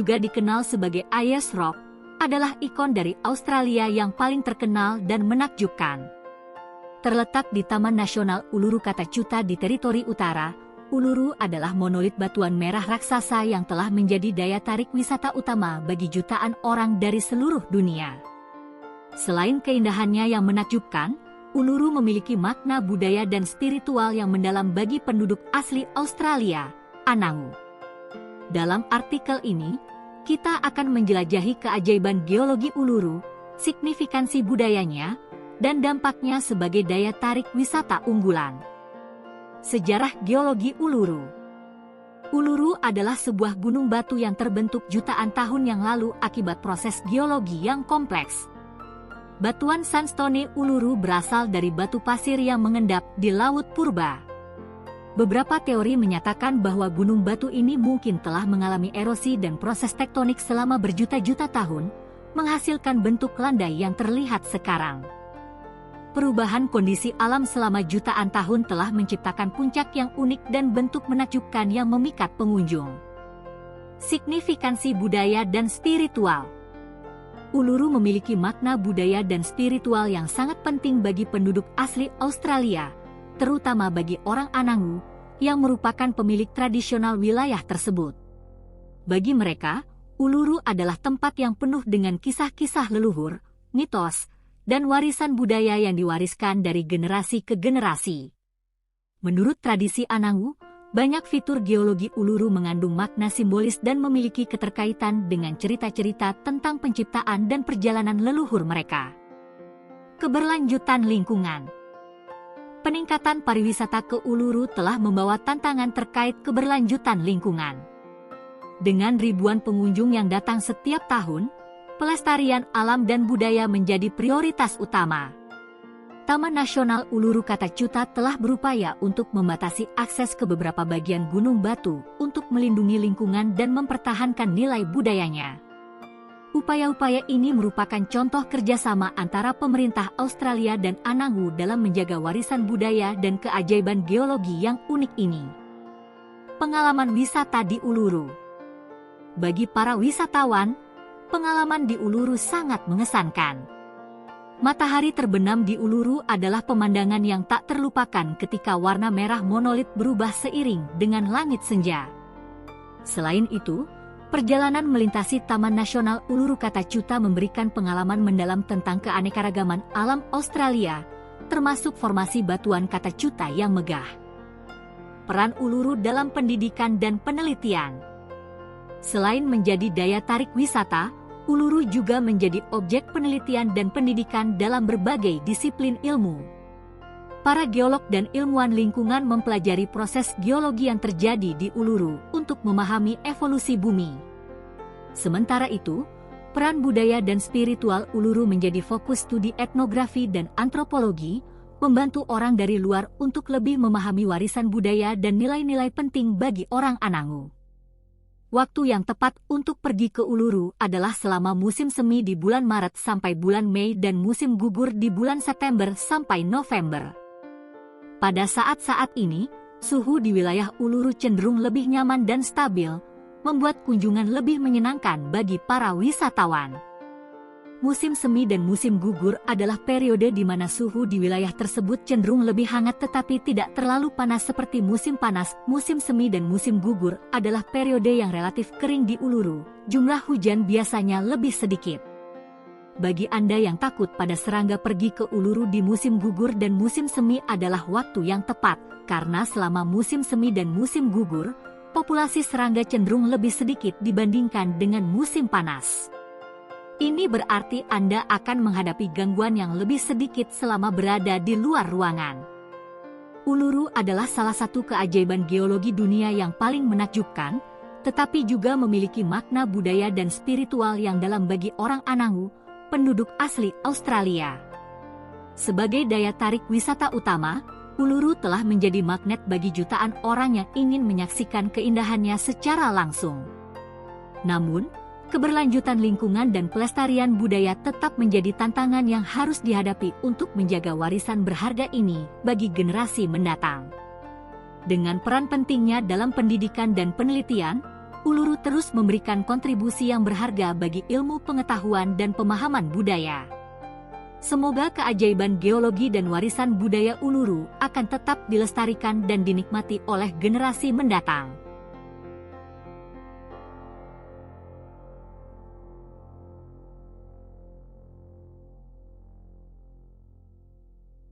juga dikenal sebagai Ayers Rock, adalah ikon dari Australia yang paling terkenal dan menakjubkan. Terletak di Taman Nasional Uluru Kata-Chuta di teritori utara, Uluru adalah monolit batuan merah raksasa yang telah menjadi daya tarik wisata utama bagi jutaan orang dari seluruh dunia. Selain keindahannya yang menakjubkan, Uluru memiliki makna budaya dan spiritual yang mendalam bagi penduduk asli Australia, Anangu. Dalam artikel ini, kita akan menjelajahi keajaiban geologi Uluru, signifikansi budayanya, dan dampaknya sebagai daya tarik wisata unggulan. Sejarah geologi Uluru. Uluru adalah sebuah gunung batu yang terbentuk jutaan tahun yang lalu akibat proses geologi yang kompleks. Batuan sandstone Uluru berasal dari batu pasir yang mengendap di Laut Purba. Beberapa teori menyatakan bahwa gunung batu ini mungkin telah mengalami erosi dan proses tektonik selama berjuta-juta tahun, menghasilkan bentuk landai yang terlihat sekarang. Perubahan kondisi alam selama jutaan tahun telah menciptakan puncak yang unik dan bentuk menakjubkan yang memikat pengunjung. Signifikansi budaya dan spiritual. Uluru memiliki makna budaya dan spiritual yang sangat penting bagi penduduk asli Australia, terutama bagi orang Anangu, yang merupakan pemilik tradisional wilayah tersebut. Bagi mereka, Uluru adalah tempat yang penuh dengan kisah-kisah leluhur, mitos, dan warisan budaya yang diwariskan dari generasi ke generasi. Menurut tradisi Anangu, banyak fitur geologi Uluru mengandung makna simbolis dan memiliki keterkaitan dengan cerita-cerita tentang penciptaan dan perjalanan leluhur mereka. Keberlanjutan lingkungan. Peningkatan pariwisata ke Uluru telah membawa tantangan terkait keberlanjutan lingkungan. Dengan ribuan pengunjung yang datang setiap tahun, pelestarian alam dan budaya menjadi prioritas utama. Taman Nasional Uluru Kata-Chuta telah berupaya untuk membatasi akses ke beberapa bagian gunung batu untuk melindungi lingkungan dan mempertahankan nilai budayanya. Upaya-upaya ini merupakan contoh kerjasama antara pemerintah Australia dan Anangu dalam menjaga warisan budaya dan keajaiban geologi yang unik ini. Pengalaman wisata di Uluru. Bagi para wisatawan, pengalaman di Uluru sangat mengesankan. Matahari terbenam di Uluru adalah pemandangan yang tak terlupakan ketika warna merah monolit berubah seiring dengan langit senja. Selain itu, perjalanan melintasi Taman Nasional Uluru Kata-Chuta memberikan pengalaman mendalam tentang keanekaragaman alam Australia, termasuk formasi batuan Kata-Chuta yang megah. Peran Uluru dalam pendidikan dan penelitian. Selain menjadi daya tarik wisata, Uluru juga menjadi objek penelitian dan pendidikan dalam berbagai disiplin ilmu. Para geolog dan ilmuwan lingkungan mempelajari proses geologi yang terjadi di Uluru untuk memahami evolusi bumi. Sementara itu, peran budaya dan spiritual Uluru menjadi fokus studi etnografi dan antropologi, membantu orang dari luar untuk lebih memahami warisan budaya dan nilai-nilai penting bagi orang Anangu. Waktu yang tepat untuk pergi ke Uluru adalah selama musim semi di bulan Maret sampai bulan Mei dan musim gugur di bulan September sampai November. Pada saat-saat ini, suhu di wilayah Uluru cenderung lebih nyaman dan stabil, membuat kunjungan lebih menyenangkan bagi para wisatawan. Musim semi dan musim gugur adalah periode di mana suhu di wilayah tersebut cenderung lebih hangat tetapi tidak terlalu panas seperti musim panas. Musim semi dan musim gugur adalah periode yang relatif kering di Uluru, jumlah hujan biasanya lebih sedikit. Bagi Anda yang takut pada serangga, pergi ke Uluru di musim gugur dan musim semi adalah waktu yang tepat, karena selama musim semi dan musim gugur, populasi serangga cenderung lebih sedikit dibandingkan dengan musim panas. Ini berarti Anda akan menghadapi gangguan yang lebih sedikit selama berada di luar ruangan. Uluru adalah salah satu keajaiban geologi dunia yang paling menakjubkan, tetapi juga memiliki makna budaya dan spiritual yang dalam bagi orang Anangu, penduduk asli Australia. Sebagai daya tarik wisata utama, Uluru telah menjadi magnet bagi jutaan orang yang ingin menyaksikan keindahannya secara langsung. Namun, keberlanjutan lingkungan dan pelestarian budaya tetap menjadi tantangan yang harus dihadapi untuk menjaga warisan berharga ini bagi generasi mendatang. Dengan peran pentingnya dalam pendidikan dan penelitian, Uluru terus memberikan kontribusi yang berharga bagi ilmu pengetahuan dan pemahaman budaya. Semoga keajaiban geologi dan warisan budaya Uluru akan tetap dilestarikan dan dinikmati oleh generasi mendatang.